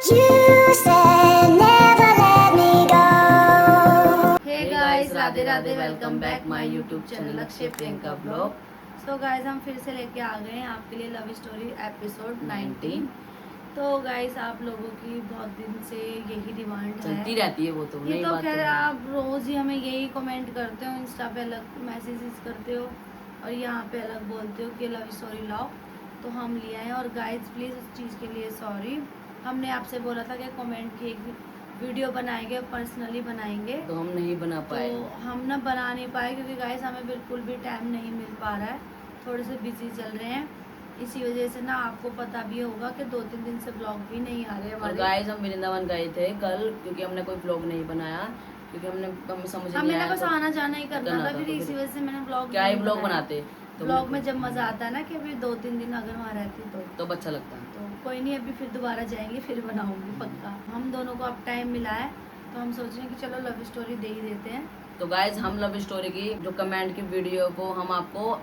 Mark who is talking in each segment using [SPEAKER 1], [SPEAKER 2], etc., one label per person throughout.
[SPEAKER 1] Radhe Radhe, welcome back my YouTube channel Akshay Priyanka blog. So guys, हम फिर से लेके आ गए हैं आपके लिए लव स्टोरी एपिसोड 19। तो गाइस, आप लोगों की बहुत दिन से यही डिमांड
[SPEAKER 2] चलती रहती है वो तो
[SPEAKER 1] ये
[SPEAKER 2] नई
[SPEAKER 1] तो
[SPEAKER 2] बात
[SPEAKER 1] खैर
[SPEAKER 2] तो
[SPEAKER 1] आप रोज ही हमें यही कमेंट करते हो, इंस्टा पे अलग मैसेजेस करते हो और यहाँ पे अलग बोलते हो कि लव स्टोरी लाओ, तो हम लिया है। और गाइस प्लीज़ उस चीज़ के लिए सॉरी। हमने आपसे बोला था कि कमेंट की एक वीडियो बनाएंगे, पर्सनली बनाएंगे,
[SPEAKER 2] तो हम नहीं बना पाए।
[SPEAKER 1] तो हम ना बना नहीं पाए क्योंकि गाइस हमें बिल्कुल भी टाइम नहीं मिल पा रहा है, थोड़े से बिजी चल रहे हैं। इसी वजह से ना आपको पता भी होगा कि 2-3 दिन से ब्लॉग भी नहीं आ रहे हमारे।
[SPEAKER 2] गाइस, हम वृंदावन गए थे कल क्योंकि हमने कोई ब्लॉग नहीं बनाया क्योंकि हमें समझ नहीं आया।
[SPEAKER 1] हमें बस आना जाना ही करना था, फिर
[SPEAKER 2] तो
[SPEAKER 1] इसी वजह से मैंने ब्लॉग
[SPEAKER 2] क्या ही ब्लॉग बनाते। तो
[SPEAKER 1] ब्लॉग में जब मजा आता है ना कि अभी 2-3 दिन अगर वहाँ रहती
[SPEAKER 2] तो अच्छा लगता है।
[SPEAKER 1] तो कोई नहीं, अभी फिर दोबारा जाएंगे, फिर बनाऊंगी पक्का। हम दोनों को अब टाइम मिला है तो हम सोच रहे हैं कि चलो लव स्टोरी दे ही देते हैं।
[SPEAKER 2] तो गाइज, हम लव स्टोरी की जो कमेंट की वीडियो को हम आपको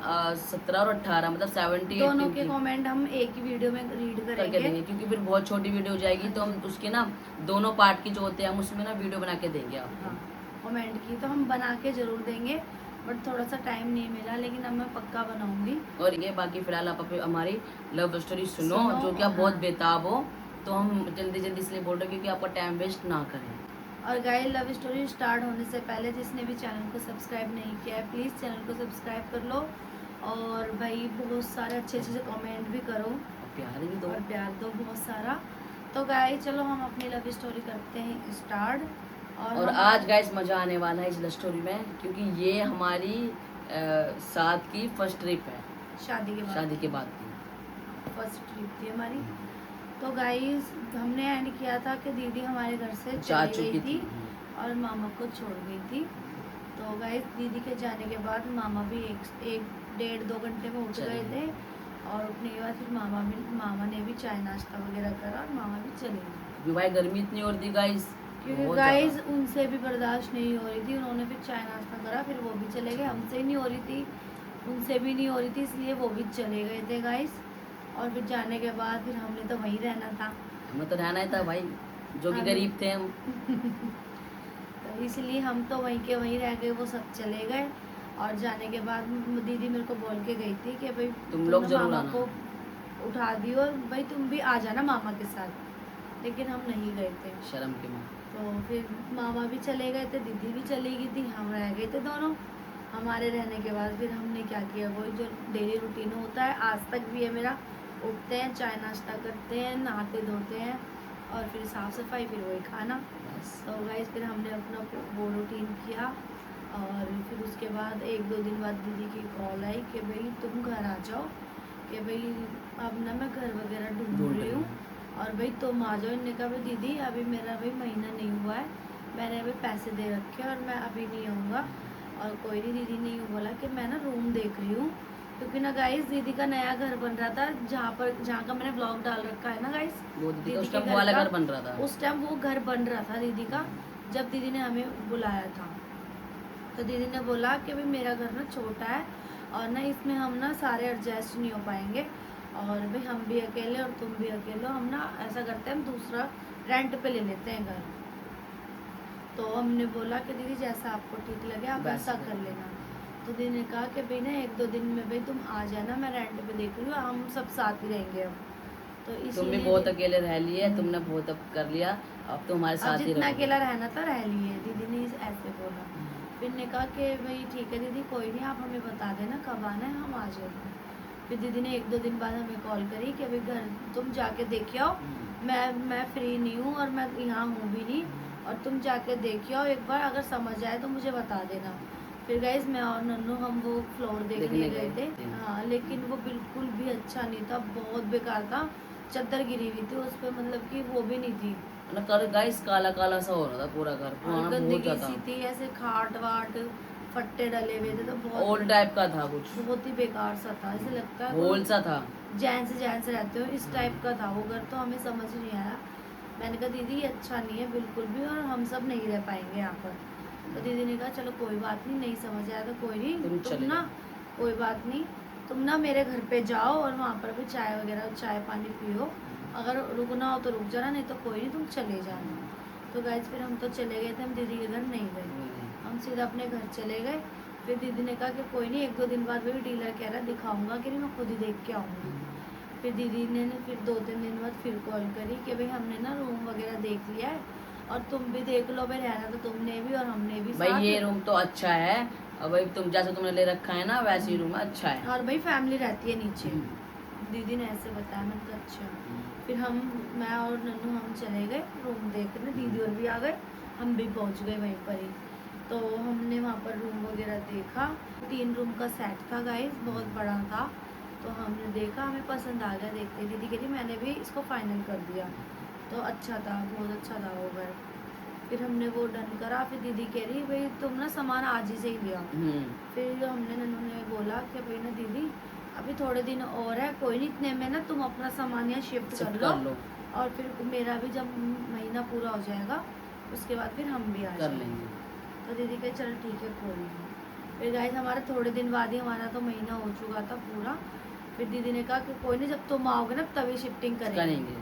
[SPEAKER 2] 17 और 18 मतलब 70
[SPEAKER 1] दोनों के कमेंट हम एक ही वीडियो में रीड
[SPEAKER 2] करके देंगे क्योंकि फिर बहुत छोटी वीडियो हो जाएगी। तो हम उसके ना दोनों पार्ट की जो होते हैं हम उसमें ना वीडियो बना के देंगे आपको।
[SPEAKER 1] हाँ, कमेंट की तो हम बना के जरूर देंगे, बट थोड़ा सा टाइम नहीं मिला, लेकिन अब मैं पक्का बनाऊंगी।
[SPEAKER 2] और ये बाकी फिलहाल आप हमारी लव स्टोरी सुनो जो कि आप बहुत बेताब हो, तो हम जल्दी जल्दी इसलिए बोल रहे हैं क्योंकि आपका टाइम वेस्ट ना करें।
[SPEAKER 1] और गाइस, लव स्टोरी स्टार्ट होने से पहले जिसने भी चैनल को सब्सक्राइब नहीं किया है प्लीज़ चैनल को सब्सक्राइब कर लो, और भाई बहुत सारे अच्छे अच्छे से कमेंट भी करो,
[SPEAKER 2] प्यार भी दो
[SPEAKER 1] और प्यार दो बहुत सारा। तो गाइस चलो हम अपनी लव स्टोरी करते हैं स्टार्ट।
[SPEAKER 2] और आज गाइस मजा आने वाला है इस लव स्टोरी में क्योंकि ये हमारी साथ की फर्स्ट ट्रिप है, शादी के बाद की
[SPEAKER 1] फर्स्ट ट्रिप थी हमारी। तो गाइस हमने एंड किया था कि दीदी हमारे घर से
[SPEAKER 2] जा
[SPEAKER 1] चली
[SPEAKER 2] चुकी
[SPEAKER 1] गई थी और मामा को छोड़ गई थी। तो गाइस दीदी के जाने के बाद मामा भी एक 1.5-2 घंटे में उठ गए थे, और उठने के बाद फिर मामा ने भी चाय नाश्ता वगैरह करा और मामा भी चले गए।
[SPEAKER 2] भाई गर्मी इतनी हो रही थी गाइस,
[SPEAKER 1] क्योंकि गाइस उनसे भी बर्दाश्त नहीं हो रही थी, उन्होंने फिर चाय नाश्ता करा, फिर वो भी चले गए। हमसे ही नहीं हो रही थी, उनसे भी नहीं हो रही थी, इसलिए वो भी चले गए थे गाइस। और फिर जाने के बाद फिर हमने तो वहीं रहना था,
[SPEAKER 2] हमें तो रहना ही था भाई, जो कि गरीब थे हम।
[SPEAKER 1] तो इसलिए हम तो वहीं के वहीं रह गए, वो सब चले गए। और जाने के बाद दीदी मेरे को बोल के गई थी कि भाई
[SPEAKER 2] तुम लोग जरूर
[SPEAKER 1] मामा
[SPEAKER 2] आना
[SPEAKER 1] को उठा दियो, भाई तुम भी आ जाना मामा के साथ, लेकिन हम नहीं गए थे
[SPEAKER 2] शर्म के मां।
[SPEAKER 1] तो फिर मामा भी चले गए थे, दीदी भी चली गई थी, हम रह गए थे दोनों। हमारे रहने के बाद फिर हमने क्या किया, वही जो डेली रूटीन होता है आज तक भी है मेरा, उठते हैं, चाय नाश्ता करते हैं, नहाते धोते हैं, और फिर साफ़ सफाई, फिर वही खाना। तो गाइस फिर हमने अपना वो रूटीन किया, और फिर उसके बाद 1-2 दिन बाद दीदी की कॉल आई कि भाई तुम घर आ जाओ, कि भाई अब ना मैं घर वगैरह ढूंढ रही हूँ, और भाई तुम आ जाओ। इनने कहा भाई दीदी अभी मेरा भाई महीना नहीं हुआ है, मैंने अभी पैसे दे रखे हैं और मैं अभी नहीं आऊँगा। और कोई नहीं, दीदी ने यूँ बोला कि मैं ना रूम देख रही हूँ, क्योंकि ना गाइस दीदी का नया घर बन रहा था, जहाँ का मैंने ब्लॉग डाल रखा है ना गाइस,
[SPEAKER 2] वो दीदी का उस टाइम वाला घर बन रहा था,
[SPEAKER 1] उस टाइम वो घर बन रहा था दीदी का, जब दीदी ने हमें बुलाया था। तो दीदी ने बोला कि भाई मेरा घर ना छोटा है और ना इसमें हम ना सारे एडजस्ट नहीं हो पाएंगे, और भाई हम भी अकेले और तुम भी अकेले, हम ना ऐसा करते हैं हम दूसरा रेंट पे ले लेते हैं घर। तो हमने बोला कि दीदी जैसा आपको ठीक लगे आप ऐसा कर लेना। तो दीदी ने कहा कि भाई ना 1-2 दिन में भाई तुम आ जाना, मैं रेंट पे देख लूँ, हम सब साथ ही रहेंगे अब। तो
[SPEAKER 2] तुम भी बहुत अकेले रह लिए, तुमने बहुत अब कर लिया, अब तो हमारे साथ ही
[SPEAKER 1] जितना अकेला रहना था रह लिए, दीदी ने ऐसे बोला। फिर ने कहा कि भाई ठीक है दीदी कोई नहीं, आप हमें बता देना कब आना है, हम आ जाएंगे। फिर दीदी ने 1-2 दिन बाद हमें कॉल करी कि भाई घर तुम जाके देखे आओ, मैं फ्री नहीं हूँ और मैं यहाँ हूँ भी नहीं, और तुम जाके देखे आओ एक बार, अगर समझ आए तो मुझे बता देना। फिर गाइस मैं और नन्नू हम वो फ्लोर देखने गए थे। हाँ, लेकिन वो बिल्कुल भी अच्छा नहीं था, बहुत बेकार था, चद्दर गिरी हुई थी उस पर, मतलब कि वो भी नहीं थी
[SPEAKER 2] ना कर गाइस, काला काला सा हो रहा था पूरा घर, पुराना बहुत ज्यादा
[SPEAKER 1] सी थी, ऐसे खाट वाट फट्टे डले हुए थे, तो बहुत
[SPEAKER 2] ओल्ड टाइप का था, कुछ
[SPEAKER 1] बहुत ही बेकार सा था, ऐसे लगता है
[SPEAKER 2] होल सा था,
[SPEAKER 1] जेंट्स रहते हो इस टाइप का था वो घर। तो हमें समझ नहीं आया, मैंने कहा दीदी ये अच्छा नहीं है बिल्कुल भी, और हम सब नहीं रह पाएंगे यहाँ पर। तो दीदी ने कहा चलो कोई बात नहीं, नहीं समझ आया तो कोई नहीं, तुम ना कोई बात नहीं, तुम ना मेरे घर पे जाओ और वहाँ पर भी चाय वगैरह चाय पानी पियो, अगर रुकना हो तो रुक जाना, नहीं तो कोई नहीं, तुम चले जाना। तो गाइस फिर हम तो चले गए थे, हम दीदी के घर नहीं गए, हम सीधा अपने घर चले गए। फिर दीदी ने कहा कि कोई नहीं, 1-2 दिन बाद भी डीलर कह रहा दिखाऊंगा कि नहीं, मैं खुद ही देख के आऊँगी। फिर दीदी ने फिर 2-3 दिन बाद फिर कॉल करी कि भाई हमने ना रूम वगैरह देख लिया है और तुम भी देख लो, भाई रहना तो तुमने भी और हमने भी
[SPEAKER 2] भाई
[SPEAKER 1] साथ।
[SPEAKER 2] ये रूम तो अच्छा है, और भाई तुम जैसे तुमने ले रखा है ना वैसे ही रूम अच्छा है,
[SPEAKER 1] और भाई फैमिली रहती है नीचे। दीदी ने ऐसे बताया, मैंने कहा अच्छा। फिर मैं और नन्नू हम चले गए रूम देखने, दीदी और भी आ गए, हम भी पहुंच गए वहीं पर ही। तो हमने वहाँ पर रूम वगैरह देखा, 3 रूम का सेट था गाइस, बहुत बड़ा था। तो हमने देखा, हमें पसंद आ गया देखते, दीदी कह रही मैंने भी इसको फाइनल कर दिया, तो अच्छा था, बहुत अच्छा था वो घर। फिर हमने वो डन करा, फिर दीदी कह रही भाई तुम ना सामान आज ही से ही ले आओ। फिर हमने नन्नू ने बोला कि भाई ना दीदी अभी थोड़े दिन और है, कोई नहीं, इतने में ना तुम अपना सामान यहाँ शिफ्ट कर लो, और फिर मेरा भी जब महीना पूरा हो जाएगा उसके बाद फिर हम भी आ जाएंगे। तो दीदी कहे चल ठीक है कोई नहीं। फिर गाइस हमारा थोड़े दिन बाद ही हमारा तो महीना हो चुका था पूरा। फिर दीदी ने कहा कि कोई नहीं, जब तुम आओगे ना तभी शिफ्टिंग करेंगे।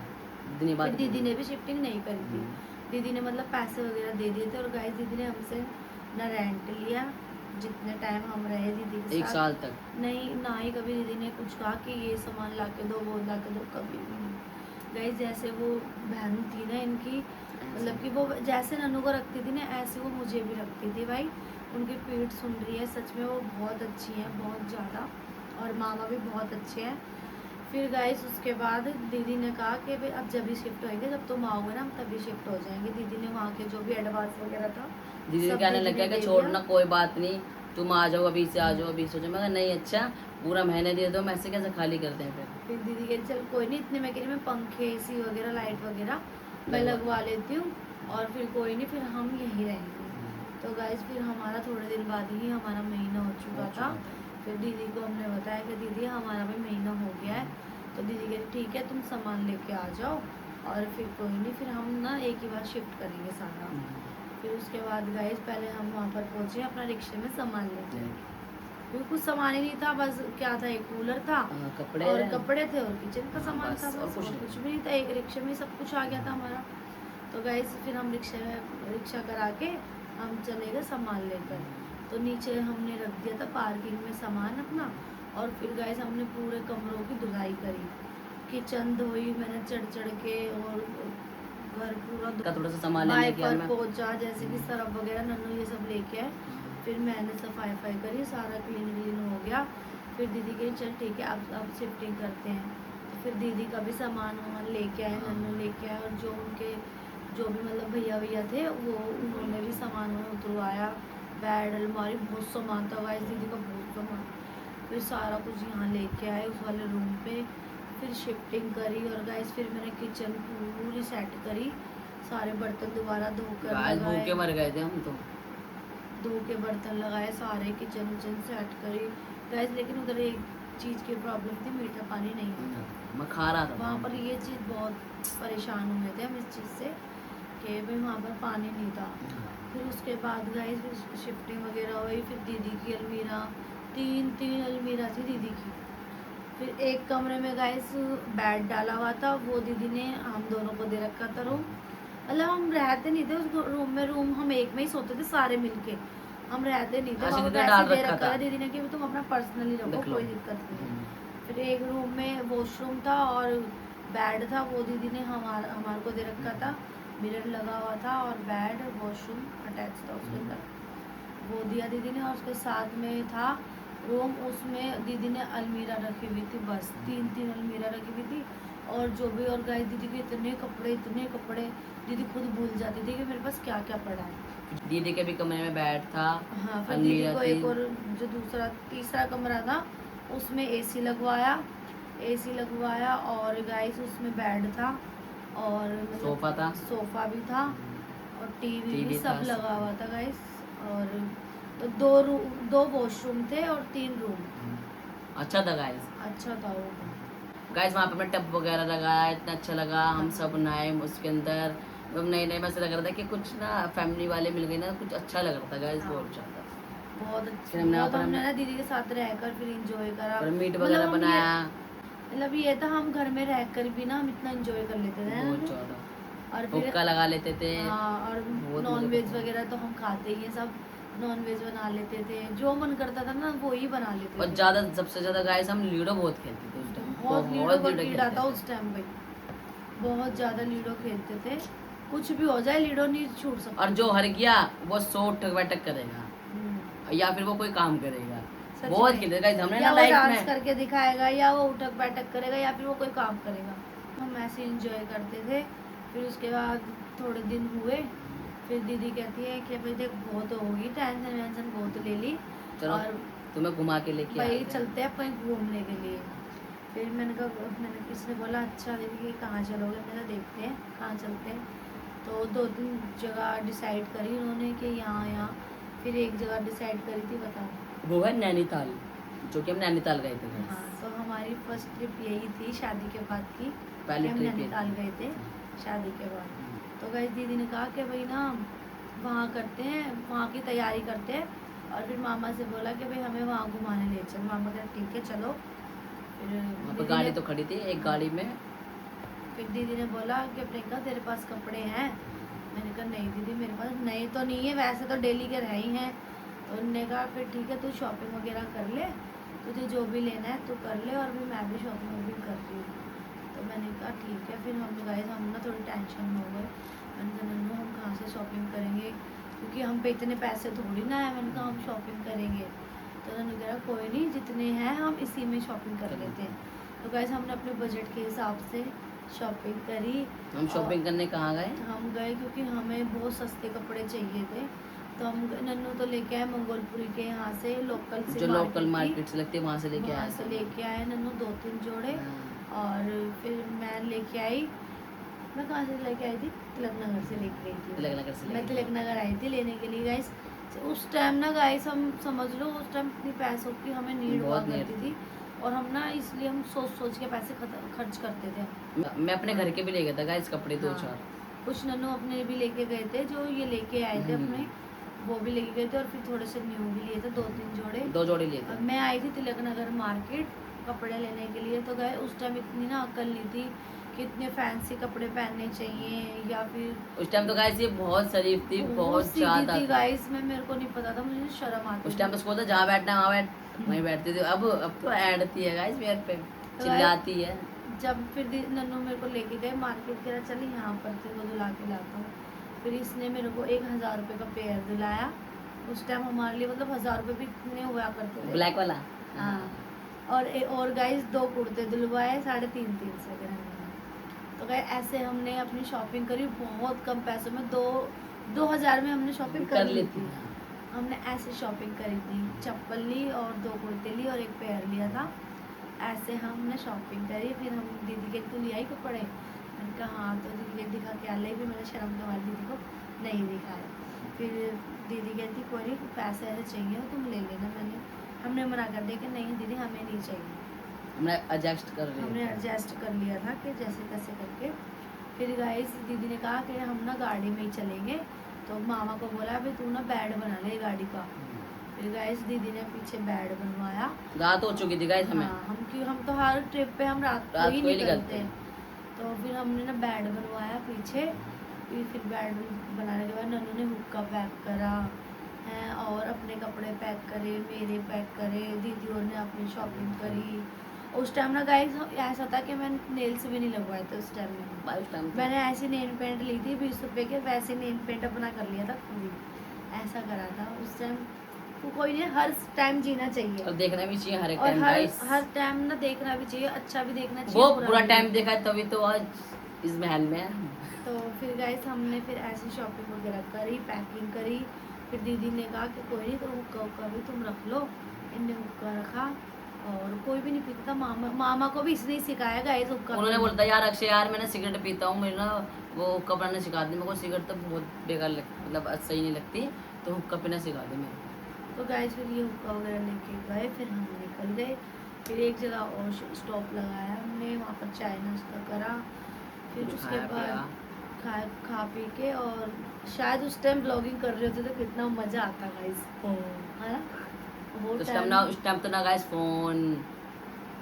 [SPEAKER 1] फिर दीदी ने भी शिफ्टिंग नहीं करी थी, दीदी ने मतलब पैसे वगैरह दे दिए थे। और गाइस दीदी ने हमसे ना रेंट लिया, जितने टाइम हम रहे दीदी के साथ
[SPEAKER 2] 1 साल तक
[SPEAKER 1] नहीं, ना ही कभी दीदी ने कुछ कहा कि ये सामान ला के दो, वो ला के दो, कभी भी नहीं। गाइस जैसे वो बहन थी ना इनकी, मतलब कि वो जैसे नन्नू को रखती थी ना ऐसे वो मुझे भी रखती थी। भाई उनकी पीठ सुन रही है, सच में वो बहुत अच्छी हैं, बहुत ज़्यादा, और मामा भी बहुत अच्छे हैं। फिर गाइस उसके बाद दीदी ने कहा कि भाई अब जब भी शिफ्ट होएंगे, जब तुम आओगे ना हम तभी शिफ्ट हो जाएंगे। दीदी ने वहाँ के जो भी एडवांस वगैरह था
[SPEAKER 2] दीदी कहने लग गया कि छोड़ना कोई बात नहीं, तुम आ जाओ अभी से, आ जाओ अभी से। मैं नहीं अच्छा पूरा महीने दे दो, मैं ऐसे कैसे खाली करते हैं।
[SPEAKER 1] फिर दीदी कह चल कोई नहीं, इतने में कह रही मैं पंखे AC वगैरह लाइट वगैरह मैं लगवा लेती हूँ, और फिर कोई नहीं, फिर हम यहीं रहेंगे। तो गाइस फिर हमारा थोड़े दिन बाद ही हमारा महीना हो चुका था। फिर दीदी को हमने बताया कि दीदी हमारा भी महीना हो गया है। तो दीदी कह ठीक है तुम सामान लेके आ जाओ, और फिर कोई नहीं, फिर हम ना एक ही बार शिफ्ट करेंगे सारा। फिर उसके बाद गाइस पहले हम वहाँ पर पहुँचे अपना रिक्शे में सामान लेके, क्योंकि कुछ सामान ही नहीं था, बस क्या था एक कूलर था, कपड़े थे और किचन का सामान था, बस और कुछ भी नहीं था। एक रिक्शे में सब कुछ आ गया था हमारा। तो गाइस फिर हम रिक्शा करा के हम चले गए सामान लेकर। तो नीचे हमने रख दिया था पार्किंग में सामान अपना, और फिर गाइस हमने पूरे कमरों की धुलाई करी, किचन धोई मैंने चढ़ के, और घर पूरा
[SPEAKER 2] थोड़ा सा सामान लेने गया मैं,
[SPEAKER 1] पहुंचा, जैसे कि सरफ वगैरह नन्नू ये सब लेके आए। फिर मैंने सफाई करी, सारा क्लीन हो गया। फिर दीदी कही चल ठीक है अब शिफ्टिंग करते हैं। तो फिर दीदी का भी सामान वामान लेके आए, नन्नू लेके आए, और जो उनके जो भी मतलब भैया थे वो उन्होंने भी सामान उतरवाया, बेड अलमारी बहुत सामान था गाइस, दीदी का बहुत सामान। फिर सारा कुछ यहाँ लेके आए उस वाले रूम पे, फिर शिफ्टिंग करी। और गाइस फिर मैंने किचन पूरी सेट करी, सारे बर्तन दोबारा धोकर लगाए,
[SPEAKER 2] मर गए थे हम तो,
[SPEAKER 1] धो के बर्तन लगाए, सारे किचन सेट करी गाइस। लेकिन उधर एक चीज़ की प्रॉब्लम थी, मीठा पानी नहीं था,
[SPEAKER 2] मैं खा रहा था
[SPEAKER 1] वहाँ पर। ये चीज़ बहुत परेशान हुए थे हम इस चीज़ से कि भाई वहाँ पर पानी नहीं था। फिर उसके बाद गाइस फिर शिफ्टिंग वगैरह हुई। फिर दीदी की अलमीरा, तीन अलमीरा थी दीदी की। फिर एक कमरे में गाइस बेड डाला हुआ था, वो दीदी ने हम दोनों को दे रखा था रूम, मतलब हम रहते नहीं थे उस रूम में, रूम हम एक में ही सोते थे सारे मिलके, हम रहते नहीं थे, वहाँ वैसे दे रखा था दीदी ने कि तुम अपना पर्सनली रखो, कोई दिक्कत नहीं है। फिर एक रूम में वॉशरूम था और बेड था, वो दीदी ने हमारे को दे रखा था, मिरर लगा हुआ था और बेड वॉशरूम अटैच था उसके अंदर, वो दिया दीदी ने। और उसके साथ में था रूम, उसमें दीदी ने अलमीरा रखी हुई थी, बस 3 अलमीरा रखी हुई थी। और जो भी, और गाइस दीदी के इतने कपड़े दीदी खुद भूल जाती थी कि मेरे पास क्या क्या पड़ा है।
[SPEAKER 2] दीदी के भी कमरे में बेड था,
[SPEAKER 1] हाँ, फिर दीदी को एक और जो तीसरा कमरा था उसमें AC लगवाया, और गाइस उसमें बेड था, और मतलब सोफा भी था, और टीवी भी सब लगा हुआ था गाइस। और तो 2 वॉशरूम थे और 3 रूम।
[SPEAKER 2] अच्छा था गाइस,
[SPEAKER 1] अच्छा था वो
[SPEAKER 2] गाइस। वहाँ पे मैं टब वगैरह लगाया, इतना अच्छा लगा, हम सब नहाए उसके अंदर। नए में ऐसा लग रहा था कि कुछ ना फैमिली वाले मिल गए ना, कुछ अच्छा लग रहा था गाइस, बहुत ज़्यादा,
[SPEAKER 1] बहुत अच्छा। हमने ना दीदी के साथ रहकर फिर एंजॉय करा,
[SPEAKER 2] मीट वगैरह बनाया,
[SPEAKER 1] मतलब ये था, हम घर में रहकर भी ना हम इतना एंजॉय कर लेते थे
[SPEAKER 2] बहुत
[SPEAKER 1] ना।
[SPEAKER 2] ज्यादा
[SPEAKER 1] और फिर
[SPEAKER 2] हुक्का लगा लेते थे।
[SPEAKER 1] हाँ, और
[SPEAKER 2] बहुत
[SPEAKER 1] नॉन
[SPEAKER 2] मजा
[SPEAKER 1] वेज
[SPEAKER 2] करते थे।
[SPEAKER 1] वगैरह तो हम खाते ही हैं सब। नॉन वेज बना लेते थे, जो मन करता था ना वो ही बना लेते
[SPEAKER 2] और
[SPEAKER 1] थे।
[SPEAKER 2] ज्यादा सबसे ज्यादा गाइस हम लूडो बहुत खेलते थे उस टाइम।
[SPEAKER 1] बहुत लीडो का कीड़ा
[SPEAKER 2] खेलते
[SPEAKER 1] था
[SPEAKER 2] थे।
[SPEAKER 1] उस टाइम पे, बहुत ज्यादा लीडो खेलते थे। कुछ भी हो जाए लीडो नहीं छूट सकता।
[SPEAKER 2] और जो हार गया वो 100 ठक बैठक करेगा या फिर वो कोई काम करेगा।
[SPEAKER 1] सच
[SPEAKER 2] बहुत
[SPEAKER 1] में।
[SPEAKER 2] खेलते गाइस हमने
[SPEAKER 1] या
[SPEAKER 2] ना
[SPEAKER 1] वो
[SPEAKER 2] लाइफ
[SPEAKER 1] डांस
[SPEAKER 2] में।
[SPEAKER 1] करके दिखाएगा, या वो उठक बैठक करेगा, या फिर वो कोई काम करेगा। हम ऐसे इंजॉय करते थे। फिर उसके बाद थोड़े दिन हुए, फिर दीदी कहती है कि भाई देख बहुत होगी, टेंशन वेंशन बहुत ले ली,
[SPEAKER 2] चलो
[SPEAKER 1] और
[SPEAKER 2] तुम्हें घुमा के लेके
[SPEAKER 1] भाई
[SPEAKER 2] आते हैं।
[SPEAKER 1] चलते हैं कहीं घूमने के लिए। फिर मैंने किसने बोला अच्छा दीदी कि कहाँ चलोगे, मैंने कहा देखते हैं कहाँ चलते हैं। तो 2-3 जगह डिसाइड करी उन्होंने कि यहाँ यहाँ। फिर एक जगह डिसाइड करी थी, बताओ।
[SPEAKER 2] वो है नैनीताल, जो कि हम नैनीताल गए थे guys।
[SPEAKER 1] हाँ, तो हमारी फर्स्ट ट्रिप यही थी शादी के बाद की,
[SPEAKER 2] पहली
[SPEAKER 1] कि हम
[SPEAKER 2] ट्रिप ये
[SPEAKER 1] नैनीताल
[SPEAKER 2] थी।
[SPEAKER 1] गए थे शादी के बाद। तो गई दीदी ने कहा कि भाई ना वहाँ करते हैं, वहाँ की तैयारी करते हैं। और फिर मामा से बोला कि भाई हमें वहाँ घुमाने ले चल। मामा कहा ठीक है चलो। फिर
[SPEAKER 2] वहाँ पर
[SPEAKER 1] दीदी
[SPEAKER 2] गाड़ी
[SPEAKER 1] ने
[SPEAKER 2] तो खड़ी थी एक गाड़ी में।
[SPEAKER 1] फिर दीदी ने बोला कि प्रियंका तेरे पास कपड़े हैं। मैंने कहा नहीं दीदी मेरे पास नए तो नहीं है, वैसे तो डेली के रहे ही हैं। तो उन्होंने कहा फिर ठीक है तू शॉपिंग वगैरह कर ले, तुझे जो भी लेना है तू कर ले, और फिर मैं भी शॉपिंग वॉपिंग कर रही हूँ। तो मैंने कहा ठीक है। फिर हम गए, हम ना थोड़ी टेंशन में हो गए। मैंने कहा नन्नू हम कहाँ से शॉपिंग करेंगे, क्योंकि हम पे इतने पैसे थोड़ी ना है। मैंने कहा हम शॉपिंग करेंगे। तो नन्नू कह रहा कोई नहीं, जितने हैं हम इसी में शॉपिंग कर लेते हैं। तो गाइस हमने अपने बजट के हिसाब से शॉपिंग करी।
[SPEAKER 2] हम शॉपिंग करने कहाँ गए?
[SPEAKER 1] हम गए क्योंकि हमें बहुत सस्ते कपड़े चाहिए थे। तो हम नन्नू तो लेके आए मंगोलपुरी के यहाँ से, लोकल से,
[SPEAKER 2] जो लोकल
[SPEAKER 1] मार्केट
[SPEAKER 2] मार्केट से लगती है वहाँ से लेके
[SPEAKER 1] वहाँ
[SPEAKER 2] आए
[SPEAKER 1] से
[SPEAKER 2] थे।
[SPEAKER 1] लेके आए नन्नू 2-3 जोड़े।
[SPEAKER 2] हाँ।
[SPEAKER 1] और फिर मैं लेके आई, मैं कहाँ से लेके आई थी, तिलक नगर से लेके गई थी।
[SPEAKER 2] तिलक नगर से
[SPEAKER 1] मैं
[SPEAKER 2] लेके
[SPEAKER 1] तिलक नगर आई थी लेने के लिए गाइस। उस टाइम ना गाइस हम समझ लो उस टाइम इतनी पैसों की हमें नीड हुआ
[SPEAKER 2] बहुत
[SPEAKER 1] करती थी। और हम ना इसलिए हम सोच सोच के पैसे खर्च करते थे।
[SPEAKER 2] मैं अपने घर के भी ले गया था गाइस कपड़े दो
[SPEAKER 1] हाँ,
[SPEAKER 2] चार।
[SPEAKER 1] कुछ नन्नू अपने भी लेके गए थे, जो ये लेके आए थे अपने, वो भी लेके गए थे। और फिर थोड़े से न्यू भी लिए थे, 2-3 जोड़े।
[SPEAKER 2] 2 जोड़े लिए थे।
[SPEAKER 1] और मैं आई थी तिलक नगर मार्केट कपड़े लेने के लिए। तो गए उस टाइम इतनी ना अक्ल नहीं थी कि इतने फैंसी कपड़े पहनने चाहिए, या फिर
[SPEAKER 2] उस टाइम तो गाइस ये बहुत शरीफ थी, बहुत
[SPEAKER 1] सीधी
[SPEAKER 2] ज्यादा
[SPEAKER 1] थी
[SPEAKER 2] थी।
[SPEAKER 1] गाइस में, मेरे को नहीं पता था, मुझे शर्म आती
[SPEAKER 2] उस
[SPEAKER 1] थी।
[SPEAKER 2] टाइम तो बोलता जहाँ बैठना है वहाँ बैठ, वहीं बैठती थी। अब तो ऐडती है गाइस मेरे पे, चिल्लाती है।
[SPEAKER 1] जब फिर नन्नू मेरे को लेके गए मार्केट, कह रहा चल यहाँ पर तेरे को दिला के लाता हूँ। फिर इसने मेरे को 1000 रुपये का पेयर दिलाया। उस टाइम हमारे लिए मतलब 1000 रुपये भी इतने हुआ करते थे।
[SPEAKER 2] ब्लैक वाला।
[SPEAKER 1] हाँ। और गाइस 2 कुर्ते दिलवाए 350 के रहने। तो गए ऐसे हमने अपनी शॉपिंग करी बहुत कम पैसों में, 2000 में हमने शॉपिंग कर ली थी। हमने ऐसे शॉपिंग करी थी, चप्पल ली और 2 कुर्ते ली और एक पेयर लिया था। ऐसे हमने शॉपिंग करी। फिर हम दीदी के तो ले आई कपड़े। मैंने कहा हाँ, तो दीदी के दिखा के आ ले भी, मैंने शर्म तो हमारी दीदी को नहीं दिखाया। फिर दीदी कहती कोई नहीं, पैसे ऐसे चाहिए तुम ले लेना। हमने मना कर दिया कि नहीं दीदी हमें नहीं चाहिए।
[SPEAKER 2] हमने एडजस्ट
[SPEAKER 1] कर लिया था कि जैसे तैसे करके। फिर गाइस दीदी ने कहा कि हम ना गाड़ी में ही चलेंगे। तो मामा को बोला भाई तू ना बेड बना ले गाड़ी का। फिर गाइस दीदी ने पीछे बेड बनवाया।
[SPEAKER 2] रात हो चुकी थी गाइस हमें।
[SPEAKER 1] हाँ, हम तो हर ट्रिप पे हम रात को ही निकलते। तो फिर हमने ना बेड बनवाया पीछे। फिर बेड बनाने के बाद नन्नू ने हुक्का पैक करा है, और अपने कपड़े पैक करे, मेरे पैक करे, दीदी और ने अपनी शॉपिंग करी। उस टाइम ना गाइस ऐसा था कि मैं नेल्स भी नहीं लगवाए थे उस टाइम में। मैंने ऐसी नेल पेंट ली थी 20 रुपए के, वैसे नेल पेंट अपना कर लिया था पूरी, ऐसा करा था उस टाइम। तो कोई नहीं, हर टाइम जीना चाहिए
[SPEAKER 2] और देखना भी चाहिए हर एक
[SPEAKER 1] और
[SPEAKER 2] टाइम।
[SPEAKER 1] हर टाइम ना देखना भी चाहिए, अच्छा भी देखना चाहिए,
[SPEAKER 2] वो
[SPEAKER 1] बुरा
[SPEAKER 2] पूरा
[SPEAKER 1] भी।
[SPEAKER 2] टाइम देखा है तभी तो आज इस महल में है।
[SPEAKER 1] तो फिर गाइस हमने फिर ऐसी शॉपिंग वगैरह करी, पैकिंग करी। फिर दीदी ने कहा कि कोई नहीं, तो हुक्का भी तुम रख लो। इनने हुक्का रखा और कोई भी नहीं पीता था। मामा को भी इसने ही सिखाया गाइस हुक्का।
[SPEAKER 2] उन्होंने बोलता यार अक्षय यार मैंने सिगरेट पीता हूँ, मेरे ना वो हुक्का पीना सिखा दी। मेरे को सिगरेट तो बहुत बेकार लगती, मतलब सही नहीं लगती, तो हुक्का पीना सिखा दे मेरे को।
[SPEAKER 1] तो गाइस फिर ये हुक्का वगैरह लेके गए। फिर हम निकल गए। फिर एक जगह और स्टॉप लगाया हमने, वहाँ पर चाय नाश्ता करा। फिर उसके बाद खा पी के, और शायद उस टाइम ब्लॉगिंग कर रहे होते तो कितना मज़ा आता गाइस, है ना। वो
[SPEAKER 2] उस टाइम तो ना गाइस फोन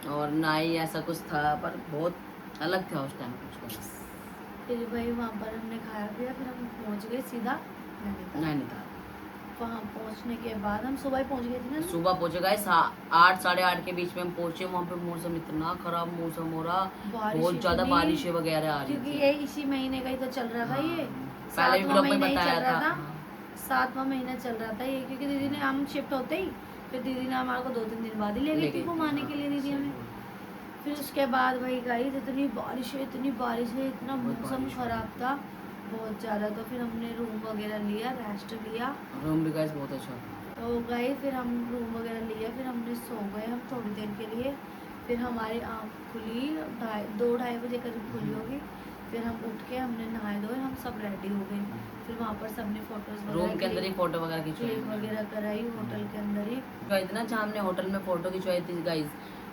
[SPEAKER 2] और ना ही ऐसा कुछ था, पर बहुत अलग था उस टाइम कुछ।
[SPEAKER 1] फिर भाई वहाँ पर हमने खाया पिया, फिर हम पहुँच गए सीधा
[SPEAKER 2] नैनीताल।
[SPEAKER 1] वहाँ पहुँचने के बाद हम सुबह ही पहुँच गए थे ना।
[SPEAKER 2] सुबह पहुँचे गए 8 साढ़े 8 के बीच में हम पहुँचे। वहाँ पे मौसम इतना खराब मौसम हो रहा, बहुत ज्यादा बारिशें वगैरह आ रही
[SPEAKER 1] क्योंकि
[SPEAKER 2] थी।
[SPEAKER 1] ये इसी महीने का ही तो चल रहा था। ये
[SPEAKER 2] पहले भी
[SPEAKER 1] 7वां
[SPEAKER 2] में
[SPEAKER 1] महीना ही
[SPEAKER 2] बताया
[SPEAKER 1] चल रहा था।
[SPEAKER 2] था।
[SPEAKER 1] 7वां महीना चल रहा था ये, क्योंकि दीदी ने हम शिफ्ट होते ही फिर दीदी ने हमारे को 2-3 दिन बाद ही ले गई थी घुमाने के लिए दीदी हमें। फिर उसके बाद भाई गाइस इतनी बारिश है, इतना मौसम खराब था बहुत ज़्यादा। तो फिर हमने रूम वगैरह लिया, रेस्ट लिया।
[SPEAKER 2] रूम भी गाइस बहुत अच्छा।
[SPEAKER 1] तो गए फिर हम रूम वगैरह लिया, फिर हमने सो गए हम थोड़ी देर के लिए। फिर हमारी आँख खुली 2-2:30 बजे करीब खुली होगी। फिर हम उठ के हमने नहाए धोए, हम सब रेडी हो गए। फिर वहाँ पर सबने फोटोज
[SPEAKER 2] रूम के अंदर ही फोटो वगैरह खिंचवाई
[SPEAKER 1] वगैरह कराई होटल के अंदर ही।
[SPEAKER 2] इतना जहाँ हमने होटल में फोटो खिंचवाई थी गाइस,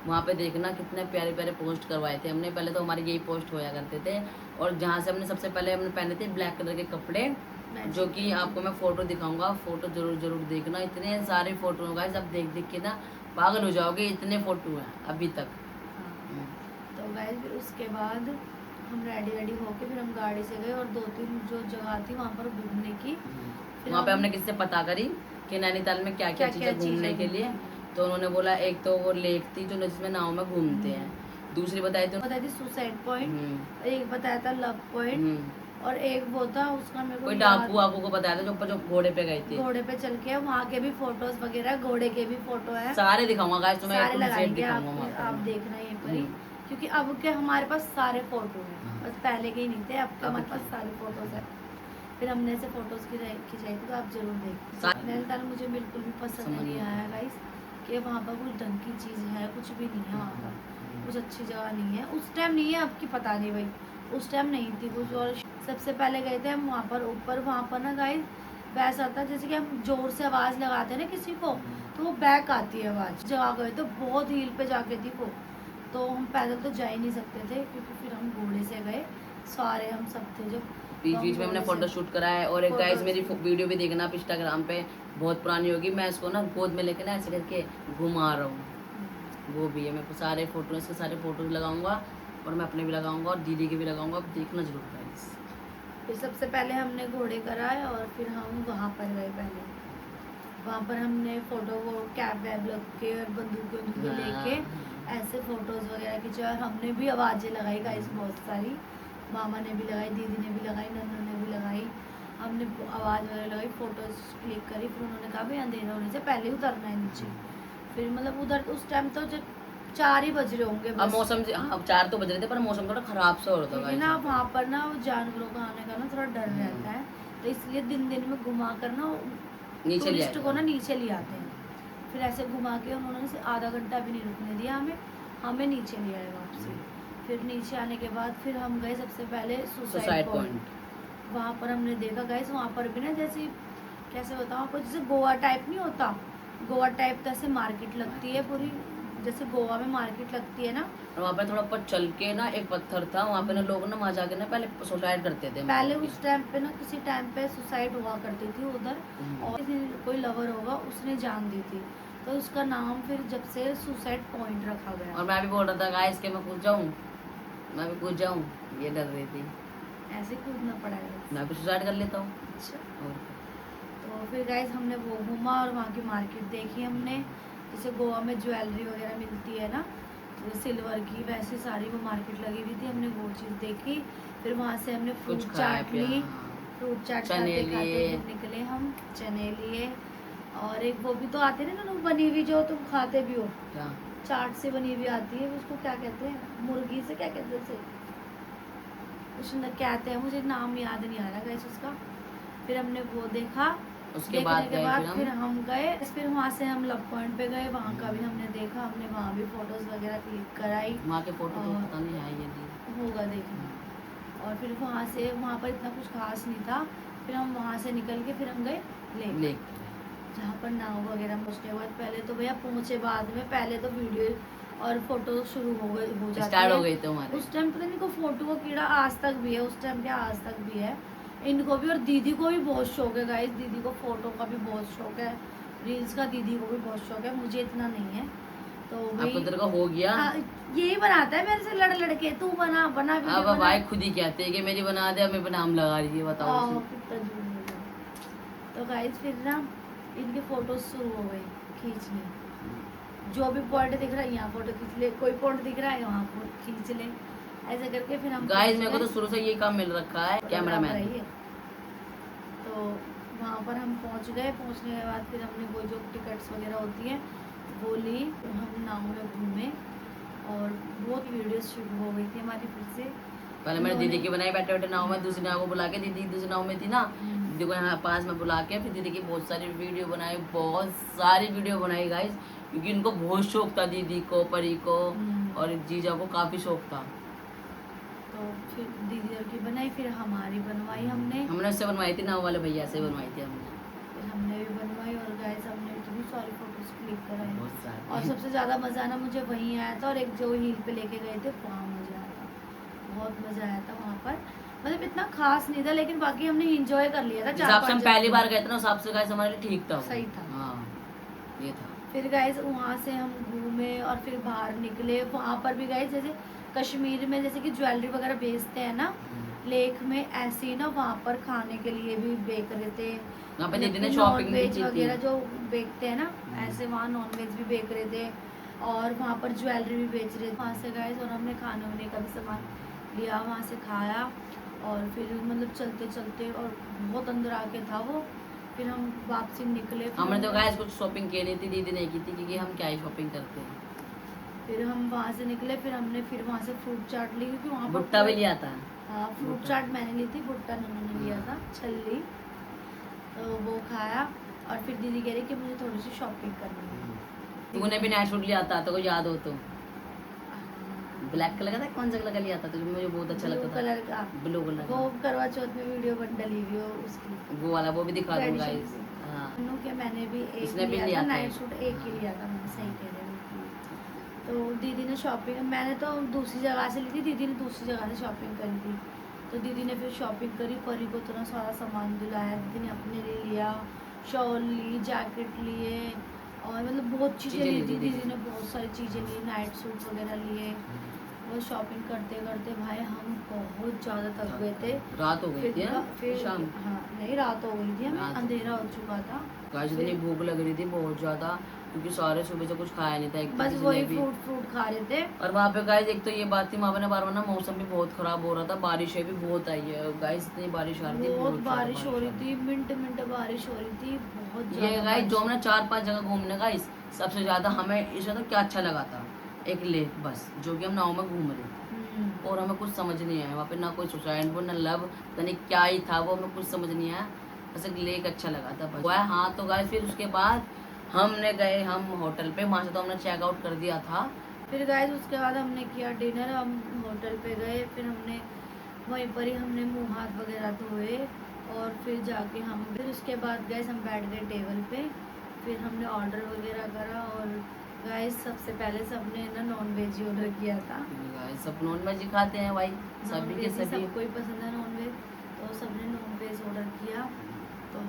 [SPEAKER 2] वहाँ पे देखना कितने प्यारे प्यारे पोस्ट करवाए थे हमने। पहले तो हमारे यही पोस्ट होया करते थे, और जहाँ से हमने सबसे पहले हमने पहने थे ब्लैक कलर के कपड़े, जो कि आपको मैं फोटो दिखाऊंगा, फोटो जरूर देखना। इतने सारे फोटो होगा, सब देख के ना पागल हो जाओगे, इतने फोटो हैं अभी तक।
[SPEAKER 1] तो गाइस फिर उसके बाद हम रेडी होके फिर हम गाड़ी से गए, और 2-3 जो जगह थी वहाँ पर घूमने की।
[SPEAKER 2] वहाँ पे हमने किसी से पता करी कि नैनीताल में क्या क्या चीज़ें घूमने के लिए। तो उन्होंने बोला एक तो वो लेक थी जो जिसमें नाव में घूमते हैं, दूसरी बताई थी सुसाइड पॉइंट,
[SPEAKER 1] एक बताया था लव पॉइंट, और एक वो था उसका मेरे को
[SPEAKER 2] कोई डाकू वाकू को बताया था जो ऊपर जो घोड़े पे गए थे।
[SPEAKER 1] घोड़े पे चल के वहाँ के भी फोटोज वगैरह, घोड़े के भी फोटो है,
[SPEAKER 2] सारे दिखाऊंगा गाइस तुम्हें,
[SPEAKER 1] सारे लगाएंगे आप देखना ये पर ही। क्योंकि अब के हमारे पास सारे फोटो हैं, बस पहले के ही नहीं थे, अब के हमारे पास सारे फोटोज है। फिर हमने ऐसे फोटोज खिंचाई थी, तो आप जरूर देखिए। नैनीताल मुझे बिल्कुल भी पसंद नहीं आया गाइस, कि वहाँ पर कुछ ढंग की चीज़ है, कुछ भी नहीं है वहाँ पर, कुछ अच्छी जगह नहीं है। उस टाइम नहीं है, अब की पता नहीं भाई, उस टाइम नहीं थी कुछ। और सबसे पहले गए थे हम वहाँ पर ऊपर, वहाँ पर ना गाइस वैसा था जैसे कि हम जोर से आवाज़ लगाते हैं ना किसी को, तो वो बैक आती है आवाज़। जगह गए तो बहुत हील पे जाके थी वो, तो हम पैदल तो जा ही नहीं सकते थे, क्योंकि फिर हम घोड़े से गए सारे, हम सब थे जो
[SPEAKER 2] बीच में हमने फोटो शूट करा है। और एक गाइस मेरी वीडियो भी देखना आप इंस्टाग्राम पे, बहुत पुरानी होगी, मैं इसको ना गोद में लेके ना ऐसे करके घुमा रहा हूँ, वो भी है। मैं सारे फोटो, इसके सारे फोटोज लगाऊंगा, और मैं अपने भी लगाऊंगा और दीदी के भी लगाऊंगा, आप देखना जरूर गाइस।
[SPEAKER 1] फिर सबसे पहले हमने घोड़े कराए, और फिर हम वहाँ पर गए। पहले वहाँ पर हमने फोटो वो कैब वैब लग के और बंदूक लेके ऐसे फोटोज वगैरह खींचे, और हमने भी आवाज़ें लगाई गाइस बहुत सारी, मामा ने भी लगाई, दीदी ने भी लगाई, नन्नू ने भी लगाई, हमने आवाज़ वगैरह लगाई, फोटोज क्लिक करी। फिर उन्होंने कहा भाई अंधेरा होने से पहले ही उतरना है नीचे। फिर मतलब उधर उस टाइम तो 4 ही बज रहे होंगे,
[SPEAKER 2] अब मौसम 4 तो बज रहे थे, पर मौसम थोड़ा खराब सा हो रहा था
[SPEAKER 1] ना वहाँ पर ना जानवरों का आने का ना थोड़ा डर रहता है, तो इसलिए दिन में घुमा कर ना टूरिस्ट को ना नीचे ले आते हैं। फिर ऐसे घुमा के उन्होंने से आधा घंटा भी नहीं रुकने दिया हमें नीचे ले आए वापसी। फिर नीचे आने के बाद फिर हम गए सबसे पहले सुसाइड पॉइंट। वहाँ पर हमने देखा गाइस, वहाँ पर भी ना जैसे कैसे बताऊँ आपको, जैसे गोवा टाइप नहीं होता, गोवा टाइप जैसे मार्केट लगती है पूरी, जैसे गोवा में मार्केट लगती है ना।
[SPEAKER 2] और वहाँ पे थोड़ा ऊपर चल के ना एक पत्थर था, वहाँ पे ना लोग ना वहाँ जाके ना पहले सुसाइड करते थे।
[SPEAKER 1] पहले उस टाइम पे ना किसी टाइम पे सुसाइड हुआ करती थी उधर, और कोई लवर होगा उसने जान दी थी, तो उसका नाम फिर जब से सुसाइड पॉइंट रखा गया।
[SPEAKER 2] और मैं भी बोल रहा था गाइस कि मैं कूद जाऊँ, मैं भी कूद जाऊँ, ये डर रही थी।
[SPEAKER 1] ऐसे कूदना पड़ेगा,
[SPEAKER 2] मैं भी सुसाइड कर लेता हूँ।
[SPEAKER 1] अच्छा, तो फिर गाइस हमने वो घूमा और वहाँ की मार्केट देखी हमने, जैसे गोवा में ज्वेलरी वगैरह मिलती है ना सिल्वर की, वैसी सारी वो मार्केट लगी हुई थी, हमने वो चीज़ देखी। फिर वहाँ से हमने फ्रूट चाट ली, फ्रूट चाट खाते निकले हम, चने लिए, और एक वो भी तो आते हैं ना बनी हुई जो तुम खाते भी हो, चाट से बनी हुई आती है, उसको क्या कहते हैं, मुर्गी से क्या कहते हैं, कुछ न कहते हैं, मुझे नाम याद नहीं आ रहा गाइस उसका। फिर हमने वो देखा,
[SPEAKER 2] उसके बाद
[SPEAKER 1] फिर हम गए, फिर वहाँ से हम लव पॉइंट पे गए, वहाँ का भी हमने देखा, हमने वहाँ भी फोटोज वगैरह क्लिक कराई।
[SPEAKER 2] वहाँ के फोटो तो पता नहीं है ये
[SPEAKER 1] होगा देखना। और फिर वहाँ पर इतना कुछ खास नहीं था। फिर हम वहाँ से निकल के फिर हम गए लेक, जहाँ पर नाव वगैरह पहुँचने के बाद, पहले तो भैया पहुँचे बाद में, पहले तो वीडियो और फोटो शुरू हो गए थे हमारे। उस टाइम पता नहीं को फोटो का कीड़ा आज तक भी है, उस टाइम क्या आज तक भी है इनको भी। और दीदी को भी बहुत शौक है गाइस, दीदी को फोटो का भी बहुत शौक है, रील्स का दीदी को भी बहुत शौक है, मुझे इतना नहीं है। तो
[SPEAKER 2] आपको तेरे को हो गया।
[SPEAKER 1] यही बनाता है मेरे से लड़ लड़के, तू बना बना वीडियो
[SPEAKER 2] अब
[SPEAKER 1] बना।
[SPEAKER 2] भाई खुद ही कहते हैं कि मेरी बना दे, हमें नाम लगा रही है, बताओ
[SPEAKER 1] आओ,
[SPEAKER 2] उसे।
[SPEAKER 1] कितना झूठ बोल रहा है। तो गाइस फिर ना इनके फोटो शुरू हो गए खींचने, जो भी पॉइंट दिख रहा है यहाँ फोटो खींच ले, कोई पॉइंट दिख रहा है वहाँ फोटो खींच ले, ऐसे करके फिर हम
[SPEAKER 2] गाइस मेरे को तो शुरू से ये काम मिल रखा है, कैमरामैन।
[SPEAKER 1] तो वहाँ पर हम पहुँच गए। पहुँचने के बाद फिर हमने वो जो टिकट्स वगैरह होती हैं वो ली, हम नाव में घूमे और बहुत वीडियोस शूट हो गई थी हमारी फिर से।
[SPEAKER 2] पहले मैंने दीदी की बनाई बैठे बैठे नाव में, दूसरी नाव को बुला के, दीदी दूसरी नाव में थी ना, दीदी को यहाँ पास में बुला के फिर दीदी की बहुत सारी वीडियो बनाई, बहुत सारी वीडियो बनाई गाइस, क्योंकि इनको बहुत शौक था, दीदी को, परी को और जीजा को काफी शौक था।
[SPEAKER 1] तो फिर दीदी और की बनाई, फिर हमारी बनवाई हमने
[SPEAKER 2] उससे बनवाई थी, नाव वाले भैया से बनवाई थी हमने।
[SPEAKER 1] फिर हमने भी बनवाई और गाइस हमने इतनी सारी फोटोज क्लिक कराई।
[SPEAKER 2] बहुत सारी।
[SPEAKER 1] और सबसे ज़्यादा मज़ा ना मुझे वहीं आया था, और एक जो हिल पे लेके गए थे वहाँ मज़ा आया था, बहुत मज़ा आया था वहाँ पर। मतलब इतना खास नहीं था, लेकिन बाकी हमने इंजॉय कर लिया था।
[SPEAKER 2] जिस हिसाब से हम पहली बार गए थे ना, उस हिसाब से गाइस हमारे लिए ठीक था,
[SPEAKER 1] सही था।
[SPEAKER 2] हाँ ये था।
[SPEAKER 1] फिर गाइस वहाँ से हम घूमे और फिर बाहर निकले। वहाँ पर भी गाइस जैसे कश्मीर में जैसे कि ज्वेलरी वगैरह बेचते हैं ना लेक में, ऐसे ही ना वहाँ पर खाने के लिए भी बेच रहे थे।
[SPEAKER 2] वहाँ पे दीदी ने शॉपिंग भी की थी
[SPEAKER 1] वगैरह जो बेचते हैं ना, ऐसे वहाँ नॉनवेज भी बेच रहे थे और वहाँ पर ज्वेलरी भी बेच रहे थे। वहाँ से गाइस और हमने खाने वाने का भी सामान लिया, वहाँ से खाया और फिर मतलब चलते चलते, और बहुत अंदर आके था वो, फिर हम वापसी निकले।
[SPEAKER 2] हमने तो गाइस कुछ शॉपिंग की नहीं थी, दीदी ने की थी, क्योंकि हम क्या ही शॉपिंग करते हैं।
[SPEAKER 1] फिर हम वहाँ से निकले, फिर हमने फिर वहाँ से फ्रूट चाट ली, क्योंकि वहाँ पर
[SPEAKER 2] भुट्टा भी लिया था।
[SPEAKER 1] हाँ फ्रूट चाट मैंने ली थी, भुट्टा उन्होंने लिया था, छल्ली, तो वो खाया। और फिर दीदी कह रही कि मुझे थोड़ी सी शॉपिंग करनी है।
[SPEAKER 2] तूने भी नाइट सूट लिया था, तो याद हो तो ब्लैक कलर का था, कौन सा कलर का लिया था, तो मुझे बहुत अच्छा लगता था,
[SPEAKER 1] कलर का,
[SPEAKER 2] ब्लू कलर
[SPEAKER 1] वो करवा चौथ में वीडियो बन डली हुई हो उसकी,
[SPEAKER 2] वो वाला, वो भी दिखा दूंगा।
[SPEAKER 1] हाँ क्या मैंने भी एक
[SPEAKER 2] उसने भी
[SPEAKER 1] लिया
[SPEAKER 2] लिया
[SPEAKER 1] था
[SPEAKER 2] था।
[SPEAKER 1] नाइट सूट, एक ही लिया था मैंने, सही कह रहे हो। तो दीदी ने शॉपिंग, मैंने तो दूसरी जगह से ली थी, दीदी ने दूसरी जगह से शॉपिंग करी थी। तो दीदी ने फिर शॉपिंग करी, परी को इतना सारा सामान दिलाया, दीदी ने अपने लिए लिया, शॉल ली, जैकेट लिए और मतलब बहुत चीज़ें ली थी। दीदी ने बहुत सारी चीज़ें ली, नाइट सूट वगैरह लिए। वो शॉपिंग करते करते भाई हम बहुत ज़्यादा थक गए थे,
[SPEAKER 2] रात हो गई थी
[SPEAKER 1] फिर
[SPEAKER 2] शाम।
[SPEAKER 1] हाँ नहीं रात हो गई थी, हमें अंधेरा हो चुका था।
[SPEAKER 2] गाइस इतनी भूख लग रही थी बहुत ज्यादा, क्योंकि सारे सुबह से कुछ खाया नहीं था, एक
[SPEAKER 1] बस वही फ्रूट खा रहे थे।
[SPEAKER 2] और वहाँ पे गाइस एक तो ये बात थी, वहाँ पे ना बार बार ना मौसम भी बहुत खराब हो रहा था, बारिशें भी बहुत आई है गाइस, इतनी बारिश आ रही थी,
[SPEAKER 1] बहुत बारिश हो रही थी, मिनट मिनट बारिश हो रही थी, बहुत
[SPEAKER 2] ये गाइस जो हमने 4-5 जगह घूमने गाइस, सबसे ज्यादा हमें इसमें तो क्या अच्छा लगा था, एक लेक बस, जो कि हम नाव में घूम रहे थे और हमें कुछ समझ नहीं आया वहाँ पे, ना कोई सुसाइड ना लव, पता नहीं क्या ही था वो, हमें कुछ समझ नहीं आया, बस एक लेक अच्छा लगा था बस। हाँ तो गाइस फिर उसके बाद हमने गए हम होटल पे, वहाँ से तो हमने चेकआउट कर दिया था।
[SPEAKER 1] फिर गाइस उसके बाद हमने किया डिनर, हम होटल पे गए, फिर हमने वहीं पर ही हमने मुँह हाथ वगैरह धोए और फिर जाके हम फिर उसके बाद गाइस हम बैठ गए टेबल पे, फिर हमने ऑर्डर वगैरह करा। और गाइस सबसे पहले सबने ना नॉन वेज ही ऑर्डर किया था।
[SPEAKER 2] गाइस सब नॉन वेज ही खाते हैं भाई, सभी के सभी,
[SPEAKER 1] सबको ही पसंद है नॉन वेज, तो सबने नॉन वेज ऑर्डर किया। तो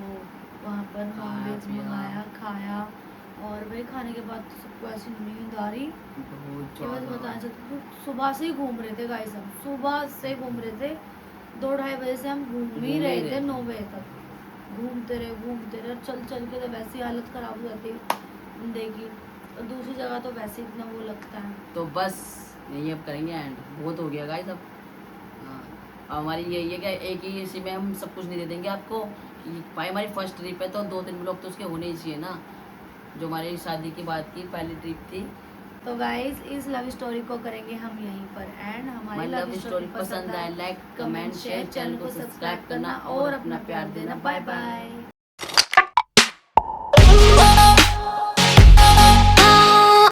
[SPEAKER 1] वहाँ पर नॉन वेज मंगाया, खाया और भाई खाने के बाद तो सबको ऐसी नींद आ रही कि बस बताना चाहते। सुबह से ही घूम रहे थे गाइस, हम सुबह से घूम रहे थे, 2-2:30 बजे से हम घूम ही रहे थे, 9 बजे तक घूमते रहे, चल चल के तो वैसी हालत खराब हो जाती बंदे की, और दूसरी जगह तो वैसे इतना वो लगता है।
[SPEAKER 2] तो बस यही अब करेंगे एंड, बहुत हो गया गाइस अब। हाँ हमारी यही है कि एक ही इसी में हम सब कुछ नहीं दे देंगे आपको, भाई हमारी फर्स्ट ट्रिप है तो 2-3 ब्लॉग तो उसके होने ही चाहिए ना, जो हमारी शादी की बात की पहली ट्रिप थी।
[SPEAKER 1] तो गाइस इस लव स्टोरी को करेंगे हम यहीं पर एंड। हमारी लव स्टोरी पसंद आए लाइक कमेंट शेयर, चैनल को सब्सक्राइब करना और अपना प्यार देना। Bye bye.